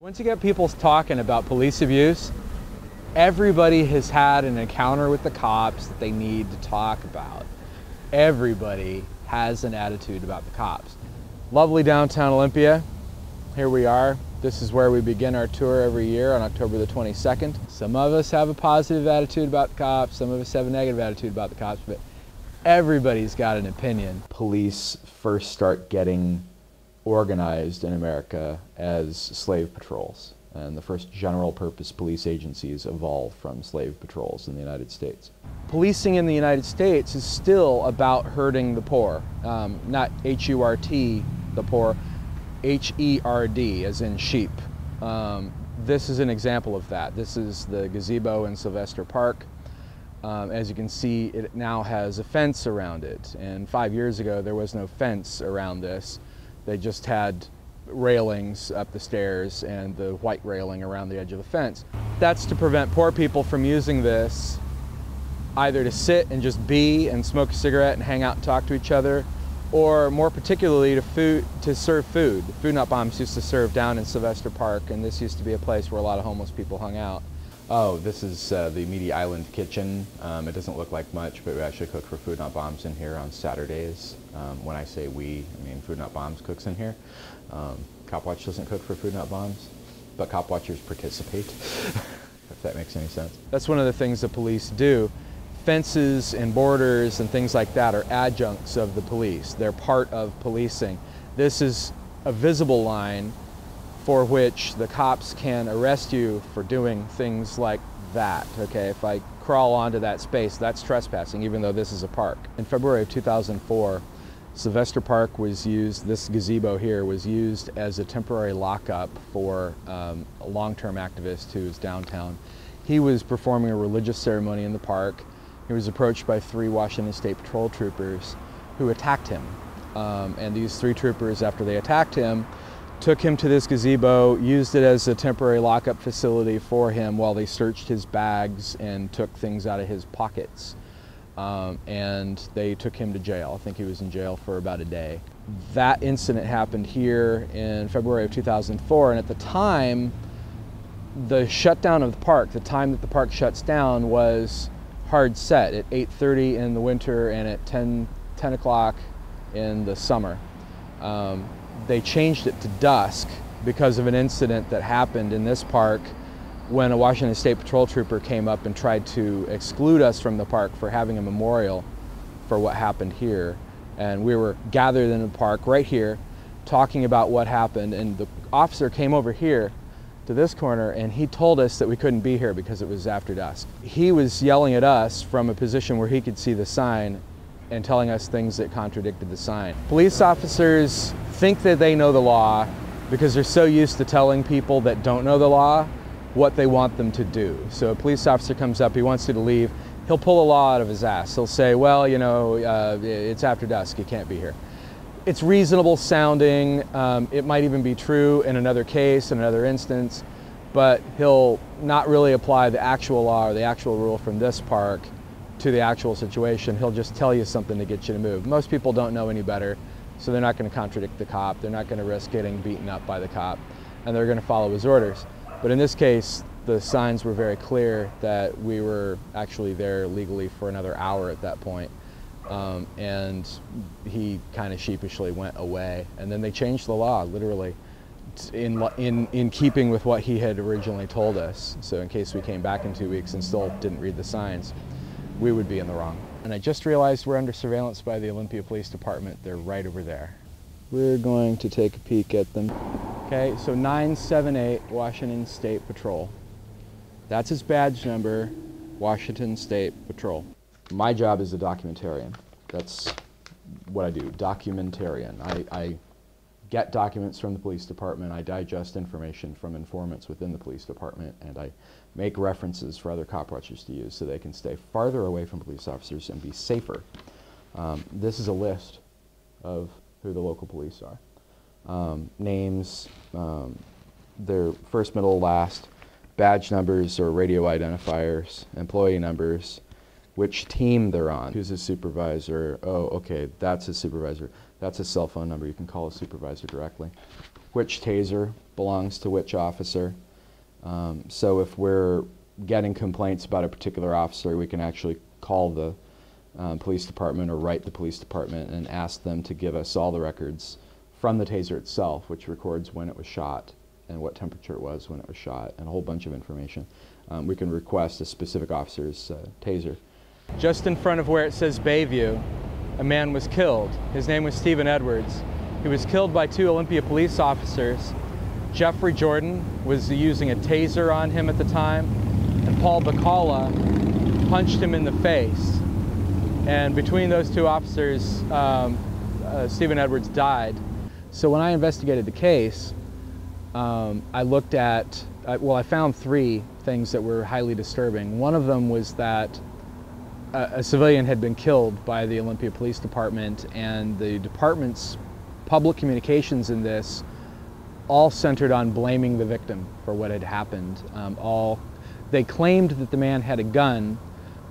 Once you get people talking about police abuse, everybody has had an encounter with the cops that they need to talk about. Everybody has an attitude about the cops. Lovely downtown Olympia. Here we are. This is where we begin our tour every year on October the 22nd. Some of us have a positive attitude about the cops, some of us have a negative attitude about the cops, but everybody's got an opinion. Police first start getting organized in America as slave patrols, and the first general purpose police agencies evolved from slave patrols in the United States. Policing in the United States is still about hurting the poor, not H-U-R-T, the poor, H-E-R-D, as in sheep. This is an example of that. This is the gazebo in Sylvester Park. As you can see, it now has a fence around it, and 5 years ago there was no fence around this. They just had railings up the stairs and the white railing around the edge of the fence. That's to prevent poor people from using this either to sit and just be and smoke a cigarette and hang out and talk to each other, or more particularly to serve food. The Food Not Bombs used to serve down in Sylvester Park, and this used to be a place where a lot of homeless people hung out. Oh, this is the Meaty Island kitchen. It doesn't look like much, but we actually cook for Food Not Bombs in here on Saturdays. When I say we, I mean Food Not Bombs cooks in here. Copwatch doesn't cook for Food Not Bombs, but Copwatchers participate, if that makes any sense. That's one of the things the police do. Fences and borders and things like that are adjuncts of the police. They're part of policing. This is a visible line for which the cops can arrest you for doing things like that, okay? If I crawl onto that space, that's trespassing, even though this is a park. In February of 2004, Sylvester Park was used, this gazebo here was used as a temporary lockup for a long-term activist who was downtown. He was performing a religious ceremony in the park. He was approached by 3 Washington State Patrol troopers who attacked him. And these 3 troopers, after they attacked him, took him to this gazebo, used it as a temporary lockup facility for him while they searched his bags and took things out of his pockets. And they took him to jail. I think he was in jail for about a day. That incident happened here in February of 2004, and at the time, the shutdown of the park, the time that the park shuts down, was hard set at 8:30 in the winter and at 10 o'clock in the summer. They changed it to dusk because of an incident that happened in this park when a Washington State Patrol trooper came up and tried to exclude us from the park for having a memorial for what happened here. And we were gathered in the park right here talking about what happened, and the officer came over here to this corner and he told us that we couldn't be here because it was after dusk. He was yelling at us from a position where he could see the sign and telling us things that contradicted the sign. Police officers think that they know the law because they're so used to telling people that don't know the law what they want them to do. So a police officer comes up, he wants you to leave, he'll pull a law out of his ass. He'll say, well, you know, it's after dusk, you can't be here. It's reasonable sounding, it might even be true in another case, in another instance, but he'll not really apply the actual law or the actual rule from this park to the actual situation. He'll just tell you something to get you to move. Most people don't know any better, so they're not going to contradict the cop, they're not going to risk getting beaten up by the cop, and they're going to follow his orders. But in this case, the signs were very clear that we were actually there legally for another hour at that point. And he kind of sheepishly went away. And then they changed the law, literally, in keeping with what he had originally told us. So in case we came back in 2 weeks and still didn't read the signs, we would be in the wrong. And I just realized we're under surveillance by the Olympia Police Department. They're right over there. We're going to take a peek at them. Okay, so 978 Washington State Patrol. That's his badge number, Washington State Patrol. My job is a documentarian. That's what I do, documentarian. I get documents from the police department, I digest information from informants within the police department, and I make references for other cop watchers to use so they can stay farther away from police officers and be safer. This is a list of who the local police are. Names, their first, middle, last, badge numbers or radio identifiers, employee numbers, which team they're on, who's his supervisor, oh, okay, that's his supervisor, that's his cell phone number, you can call his supervisor directly. which taser belongs to which officer. So if we're getting complaints about a particular officer, we can actually call the police department or write the police department and ask them to give us all the records from the taser itself, which records when it was shot and what temperature it was when it was shot, and a whole bunch of information. We can request a specific officer's taser. Just in front of where it says Bayview, a man was killed. His name was Stephen Edwards. He was killed by 2 Olympia police officers. Jeffrey Jordan was using a taser on him at the time, and Paul Bacala punched him in the face. And between those 2 officers, Stephen Edwards died. So when I investigated the case, I looked at, well, I found 3 things that were highly disturbing. One of them was that a civilian had been killed by the Olympia Police Department, and the department's public communications in this all centered on blaming the victim for what had happened. They claimed that the man had a gun,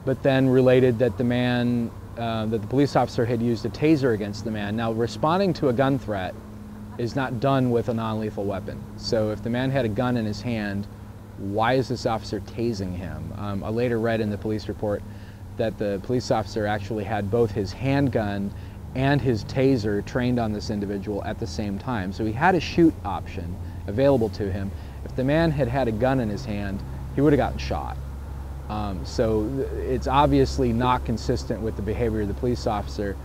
but then related that the man, that the police officer had used a taser against the man. Now, responding to a gun threat is not done with a non-lethal weapon. So if the man had a gun in his hand, why is this officer tasing him? I later read in the police report that the police officer actually had both his handgun and his taser trained on this individual at the same time. So he had a shoot option available to him. If the man had had a gun in his hand, he would have gotten shot. So it's obviously not consistent with the behavior of the police officer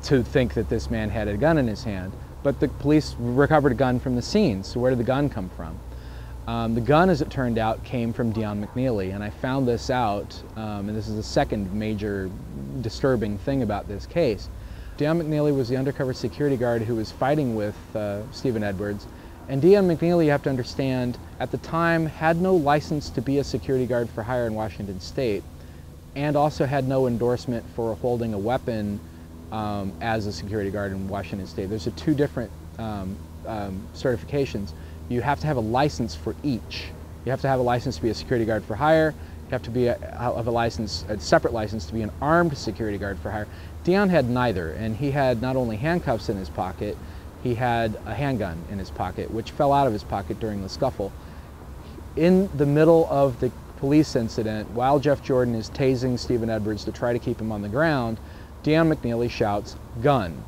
to think that this man had a gun in his hand. But the police recovered a gun from the scene, so where did the gun come from? The gun, as it turned out, came from Deon McNeely, and I found this out, and this is the second major disturbing thing about this case. Deon McNeely was the undercover security guard who was fighting with Stephen Edwards, and Deon McNeely, you have to understand, at the time had no license to be a security guard for hire in Washington State, and also had no endorsement for holding a weapon as a security guard in Washington State. There's 2 different certifications. You have to have a license for each. You have to have a license to be a security guard for hire. You have to have a license, a separate license to be an armed security guard for hire. Deon had neither, and he had not only handcuffs in his pocket, he had a handgun in his pocket, which fell out of his pocket during the scuffle. In the middle of the police incident, while Jeff Jordan is tasing Stephen Edwards to try to keep him on the ground, Deon McNeely shouts, "Gun."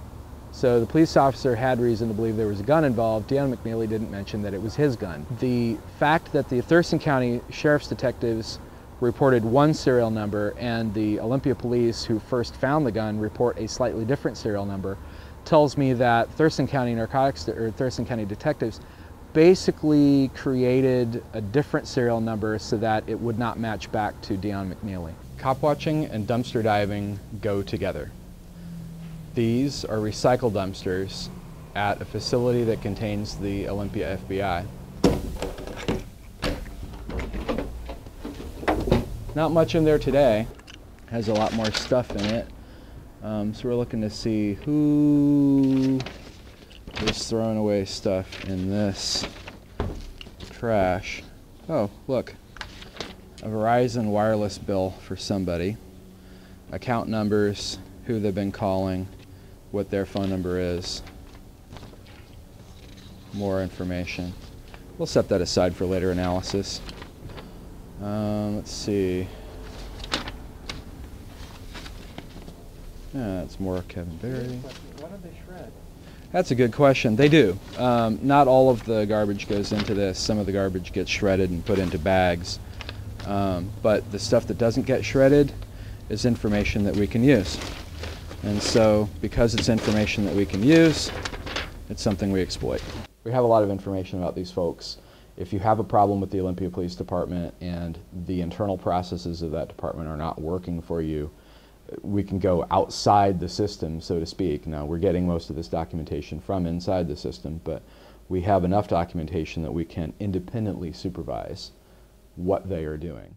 So the police officer had reason to believe there was a gun involved. Deon McNeely didn't mention that it was his gun. The fact that the Thurston County Sheriff's detectives reported 1 serial number and the Olympia police who first found the gun report a slightly different serial number tells me that Thurston County narcotics, or Thurston County detectives, basically created a different serial number so that it would not match back to Deon McNeely. Cop watching and dumpster diving go together. These are recycle dumpsters at a facility that contains the Olympia FBI. Not much in there today. Has a lot more stuff in it. So we're looking to see who is throwing away stuff in this trash. Oh, look. A Verizon wireless bill for somebody. Account numbers, who they've been calling, what their phone number is. More information. We'll set that aside for later analysis. Let's see. Yeah, that's more Kevin Berry. Why don't they shred? That's a good question. They do. Not all of the garbage goes into this. Some of the garbage gets shredded and put into bags. But the stuff that doesn't get shredded is information that we can use. And so, because it's information that we can use, it's something we exploit. We have a lot of information about these folks. If you have a problem with the Olympia Police Department and the internal processes of that department are not working for you, we can go outside the system, so to speak. Now, we're getting most of this documentation from inside the system, but we have enough documentation that we can independently supervise what they are doing.